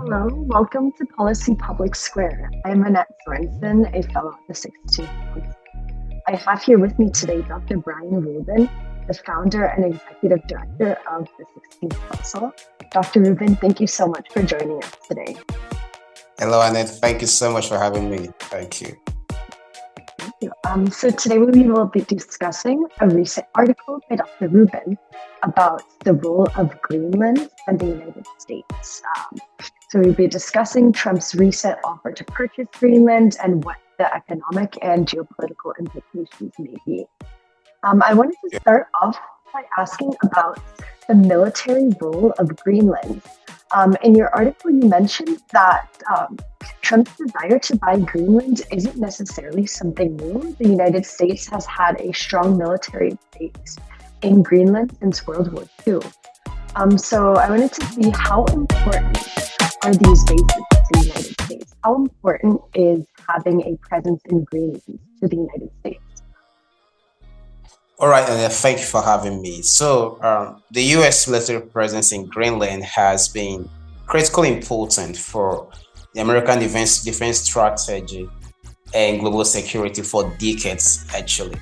Hello, welcome to Policy Public Square. I'm Annette Sorensen, a fellow at the 16th Council. I have here with me today Dr. Brian Rubin, the founder and executive director of the 16th Council. Dr. Rubin, thank you so much for joining us today. Hello, Annette. Thank you so much for having me. Thank you. Thank you. So today we will be discussing a recent article by Dr. Rubin about the role of Greenland and the United States. So we'll be discussing Trump's recent offer to purchase Greenland and what the economic and geopolitical implications may be. I wanted to start off by asking about the military role of Greenland. In your article, you mentioned that Trump's desire to buy Greenland isn't necessarily something new. The United States has had a strong military base in Greenland since World War II. So I wanted to see how important are these bases to the United States? How important is having a presence in Greenland to the United States? All right, and thank you for having me. So the U.S. military presence in Greenland has been critically important for the American defense strategy and global security for decades, actually.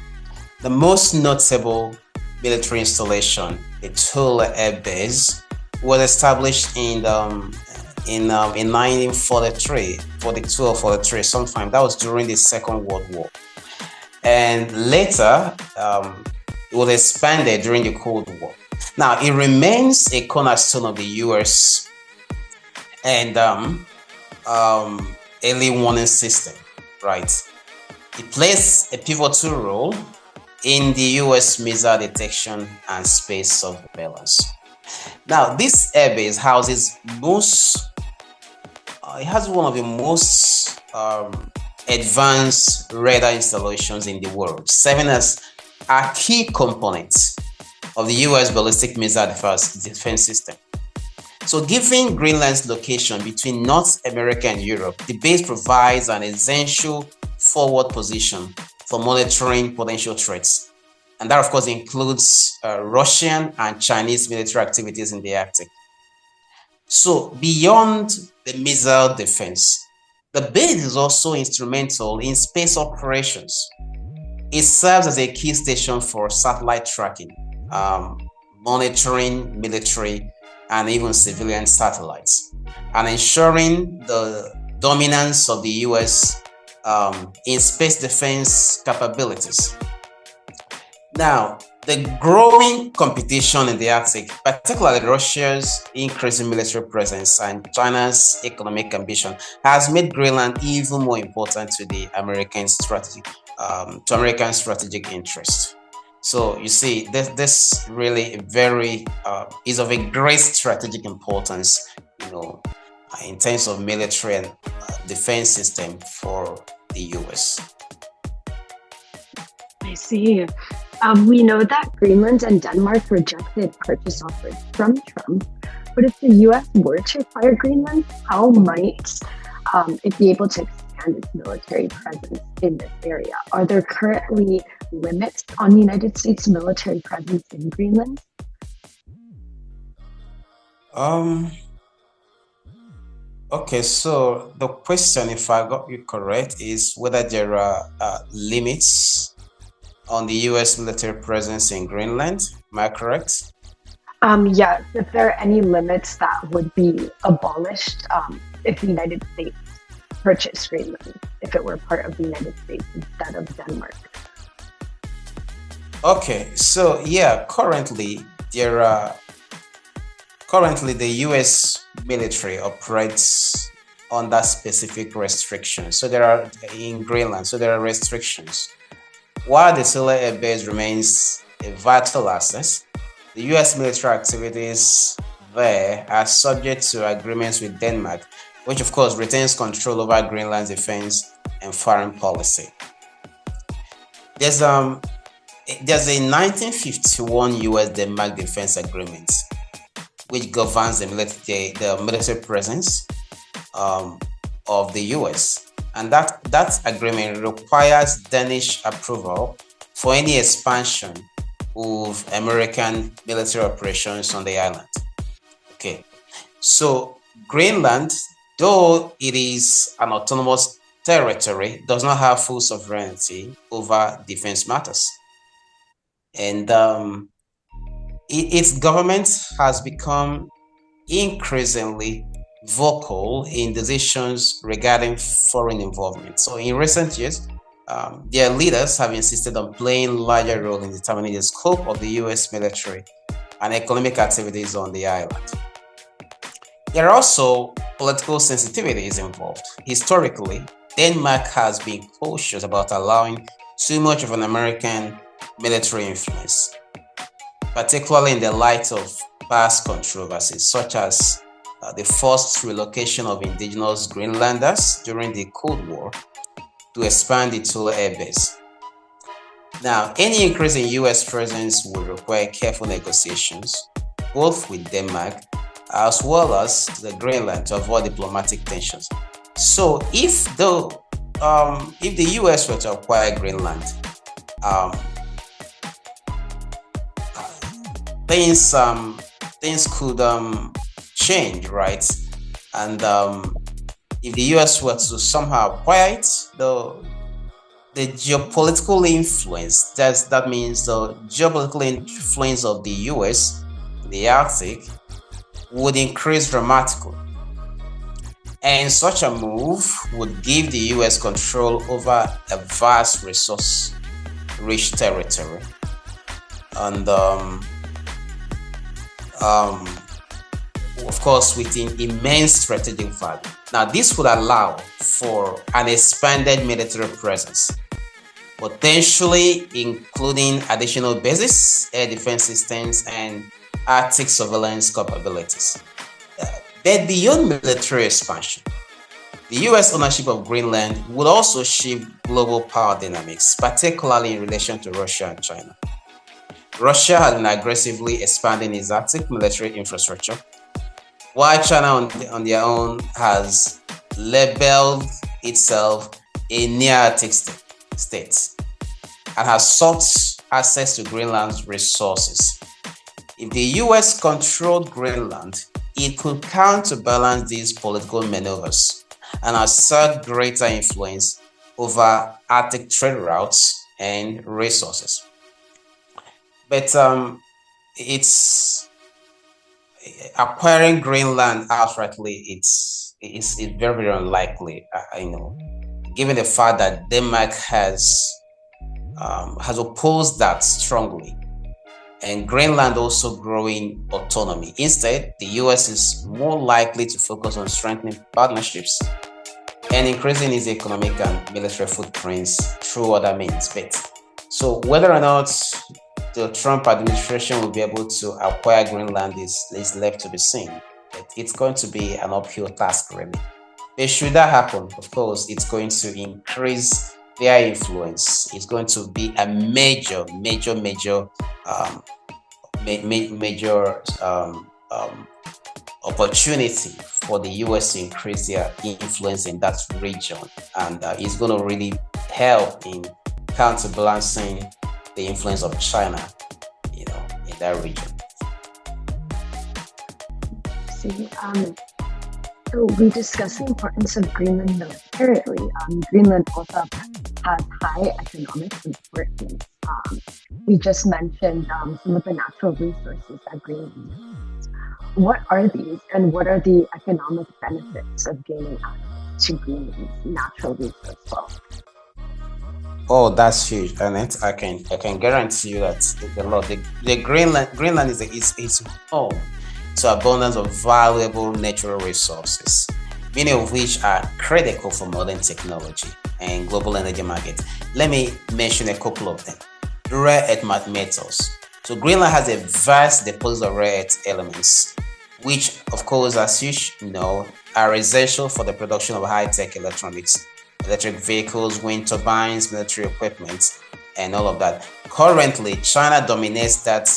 The most notable military installation, the Thule Air Base, was established in 1943, 42 or 43, sometime. That was during the Second World War. And later, it was expanded during the Cold War. Now, it remains a cornerstone of the U.S. and early warning system, right? It plays a pivotal role in the U.S. missile detection and space surveillance. Now, this airbase houses it has one of the most advanced radar installations in the world, serving as a key component of the U.S. ballistic missile defense system. So, given Greenland's location between North America and Europe, the base provides an essential forward position for monitoring potential threats. And that, of course, includes Russian and Chinese military activities in the Arctic. So, beyond the missile defense, the base is also instrumental in space operations. It serves as a key station for satellite tracking, monitoring military and even civilian satellites, and ensuring the dominance of the U.S. In space defense capabilities. Now, the growing competition in the Arctic, particularly Russia's increasing military presence and China's economic ambition, has made Greenland even more important to the American strategic interest. So you see, this really is of a great strategic importance, in terms of military and defense system for the U.S. I see. We know that Greenland and Denmark rejected purchase offers from Trump, but if the U.S. were to acquire Greenland, how might it be able to expand its military presence in this area? Are there currently limits on the United States military presence in Greenland? Okay, so the question, if I got you correct, is whether there are limits on the U.S. military presence in Greenland. Am I correct? Yes, if there are any limits that would be abolished if the United States purchased Greenland, if it were part of the United States instead of Denmark. Okay, so yeah, currently the U.S. military operates under specific restrictions. So there are in Greenland, so there are restrictions. While the Thule Air Base remains a vital asset, the U.S. military activities there are subject to agreements with Denmark, which of course retains control over Greenland's defense and foreign policy. There's a 1951 U.S.-Denmark Defense Agreement, which governs the military presence of the U.S. And that agreement requires Danish approval for any expansion of American military operations on the island. Okay, so Greenland, though it is an autonomous territory, does not have full sovereignty over defense matters. And its government has become increasingly vocal in decisions regarding foreign involvement. So in recent years, their leaders have insisted on playing a larger role in determining the scope of the US military and economic activities on the island. There are also political sensitivities involved. Historically, Denmark has been cautious about allowing too much of an American military influence, particularly in the light of past controversies such as the forced relocation of indigenous Greenlanders during the Cold War to expand the Thule Air Base. Now, any increase in US presence would require careful negotiations, both with Denmark as well as the Greenland, to avoid diplomatic tensions. So, if the US were to acquire Greenland, things could change, right? And if the US were to somehow acquire it, the geopolitical influence, that means the geopolitical influence of the US in the Arctic would increase dramatically. And such a move would give the US control over a vast resource-rich territory. And of course, with immense strategic value. Now, this would allow for an expanded military presence, potentially including additional bases, air defense systems, and Arctic surveillance capabilities. But beyond military expansion, the US ownership of Greenland would also shift global power dynamics, particularly in relation to Russia and China. Russia has been aggressively expanding its Arctic military infrastructure, while China on their own has labeled itself a near-Arctic state and has sought access to Greenland's resources. If the US controlled Greenland, it could counterbalance these political maneuvers and assert greater influence over Arctic trade routes and resources. But it's acquiring Greenland outrightly. It's very, very unlikely. Given the fact that Denmark has opposed that strongly, and Greenland also growing autonomy. Instead, the US is more likely to focus on strengthening partnerships and increasing its economic and military footprints through other means. So whether or not the Trump administration will be able to acquire Greenland is left to be seen. It's going to be an uphill task, really. But should that happen, of course, it's going to increase their influence. It's going to be a major opportunity for the US to increase their influence in that region, and it's going to really help in counterbalancing the influence of China, in that region. So we discussed the importance of Greenland militarily. Greenland also has high economic importance. We just mentioned some of the natural resources that Greenland has. What are these, and what are the economic benefits of gaining access to Greenland's natural resource wealth? Oh, that's huge, Annette. I can guarantee you that the lot. The Greenland is home to abundance of valuable natural resources, many of which are critical for modern technology and global energy market. Let me mention a couple of them. Rare earth metals. So Greenland has a vast deposit of rare earth elements, which, of course, as you know, are essential for the production of high-tech electronics, electric vehicles, wind turbines, military equipment, and all of that. Currently, China dominates that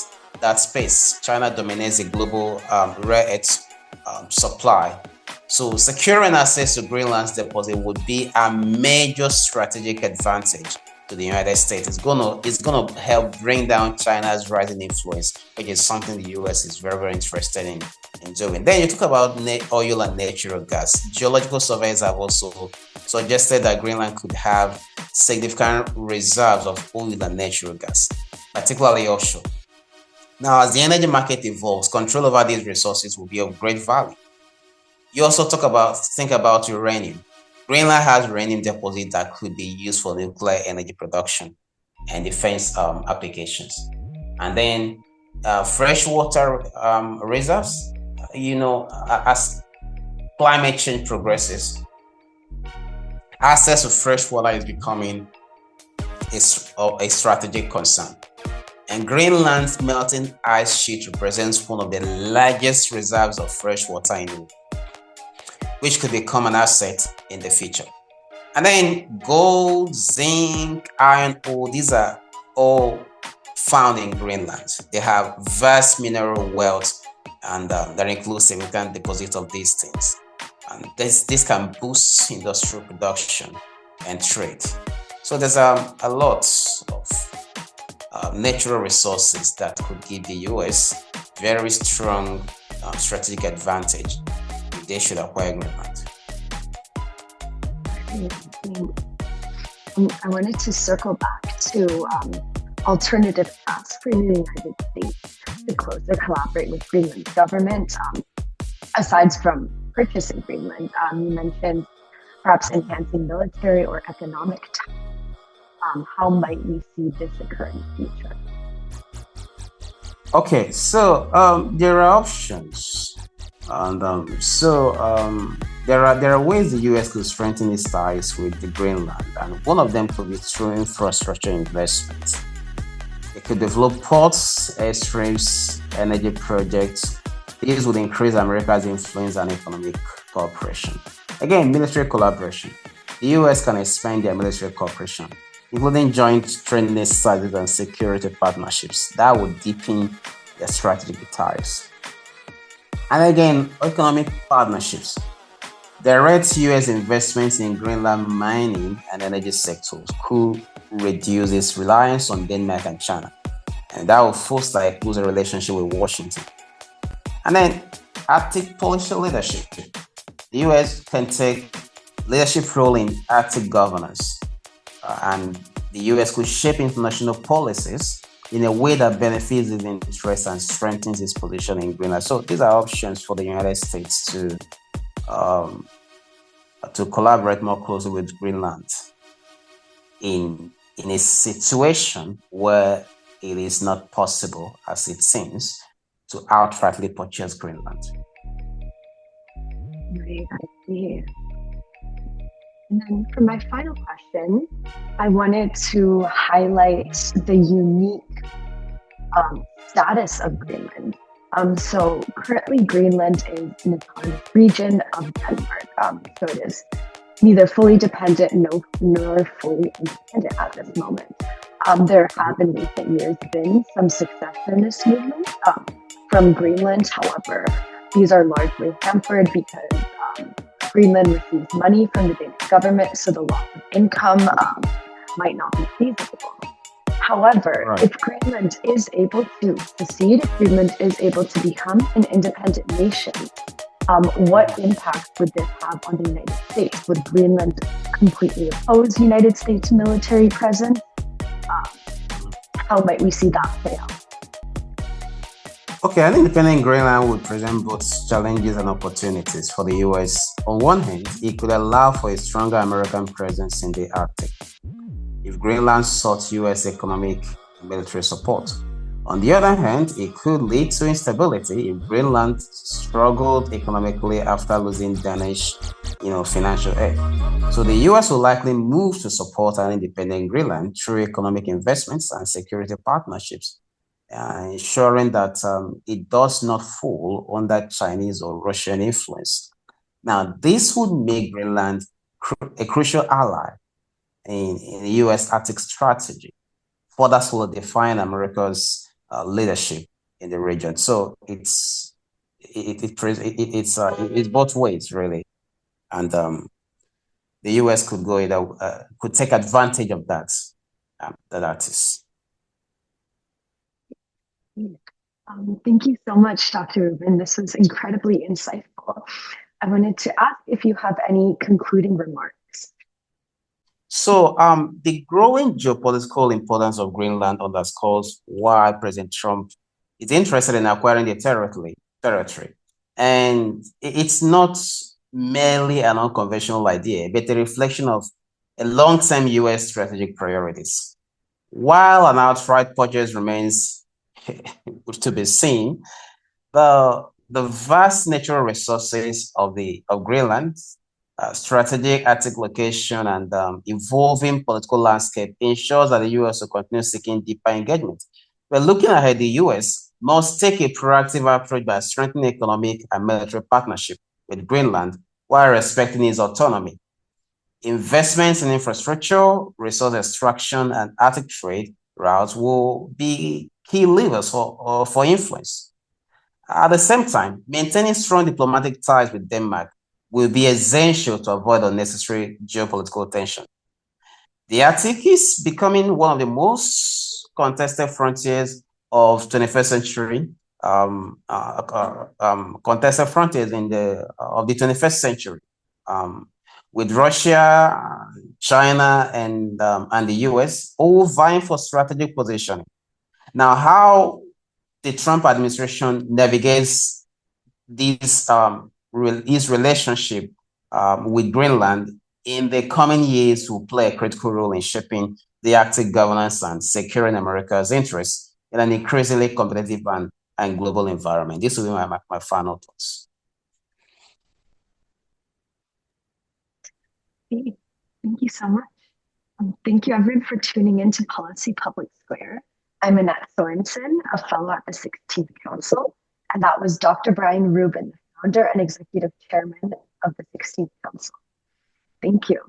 space. China dominates the global rare earth supply. So securing access to Greenland's deposit would be a major strategic advantage to the United States. It's gonna help bring down China's rising influence, which is something the US is very, very interested doing. Then you talk about oil and natural gas. Geological surveys have also suggested that Greenland could have significant reserves of oil and natural gas, particularly offshore. Now, as the energy market evolves, control over these resources will be of great value. You also think about uranium. Greenland has uranium deposits that could be used for nuclear energy production and defense applications. And then freshwater reserves, as climate change progresses, access to fresh water is becoming a strategic concern. And Greenland's melting ice sheet represents one of the largest reserves of fresh water in the world, which could become an asset in the future. And then gold, zinc, iron ore, these are all found in Greenland. They have vast mineral wealth, and that includes significant deposits of these things. And this can boost industrial production and trade. So there's a lot of natural resources that could give the US very strong strategic advantage if they should acquire Greenland. I wanted to circle back to alternative paths for the United States to closer collaborate with Greenland's government. Aside from purchasing Greenland, you mentioned perhaps enhancing military or economic ties. How might we see this occur in the future? Okay, so there are options, and there are ways the U.S. could strengthen its ties with the Greenland, and one of them could be through infrastructure investment. It could develop ports, airstrips, energy projects. These would increase America's influence and economic cooperation. Again, military collaboration. The U.S. can expand their military cooperation, including joint training exercises and security partnerships. That would deepen their strategic ties. And again, economic partnerships. Direct U.S. investments in Greenland mining and energy sectors could reduce its reliance on Denmark and China. And that will foster a closer relationship with Washington. And then Arctic policy leadership. The U.S. can take leadership role in Arctic governance, and the U.S. could shape international policies in a way that benefits its interests and strengthens its position in Greenland. So these are options for the United States to collaborate more closely with Greenland in a situation where it is not possible, as it seems, to outrightly purchase Greenland. Right, I see. And then for my final question, I wanted to highlight the unique status of Greenland. So currently Greenland is an autonomous region of Denmark. So it is neither fully dependent nor fully independent at this moment. There have in recent years been some secessionist movements from Greenland. However, these are largely hampered because Greenland receives money from the Danish government, so the loss of income might not be feasible. However, Right. if Greenland is able to secede, if Greenland is able to become an independent nation, what impact would this have on the United States? Would Greenland completely oppose United States military presence? How might we see that play out? Okay, I think independent Greenland would present both challenges and opportunities for the US. On one hand, it could allow for a stronger American presence in the Arctic if Greenland sought US economic and military support. On the other hand, it could lead to instability if Greenland struggled economically after losing Danish, financial aid. So the US will likely move to support an independent Greenland through economic investments and security partnerships, ensuring that it does not fall under Chinese or Russian influence. Now, this would make Greenland a crucial ally in the US Arctic strategy, further solidifying America's leadership in the region. So it's both ways really, and the US could could take advantage of that. That is. Thank you so much, Dr. Rubin. This was incredibly insightful. I wanted to ask if you have any concluding remarks. So, the growing geopolitical importance of Greenland underscores why President Trump is interested in acquiring the territory. And it's not merely an unconventional idea, but a reflection of a long-term U.S. strategic priorities. While an outright purchase remains to be seen, the vast natural resources of Greenland, strategic Arctic location, and evolving political landscape ensures that the U.S. will continue seeking deeper engagement. But looking ahead, the U.S. must take a proactive approach by strengthening economic and military partnership with Greenland while respecting its autonomy. Investments in infrastructure, resource extraction, and Arctic trade routes will be key levers for influence. At the same time, maintaining strong diplomatic ties with Denmark will be essential to avoid unnecessary geopolitical tension. The Arctic is becoming one of the most contested frontiers of 21st century, contested frontiers in the of the 21st century, with Russia, China, and the US all vying for strategic positioning. Now, how the Trump administration navigates his relationship with Greenland in the coming years will play a critical role in shaping the Arctic governance and securing America's interests in an increasingly competitive and global environment. This will be my final thoughts. Thank you so much. Thank you, everyone, for tuning in to Policy Public Square. I'm Annette Sorensen, a fellow at the 16th Council, and that was Dr. Brian Rubin, the founder and executive chairman of the 16th Council. Thank you.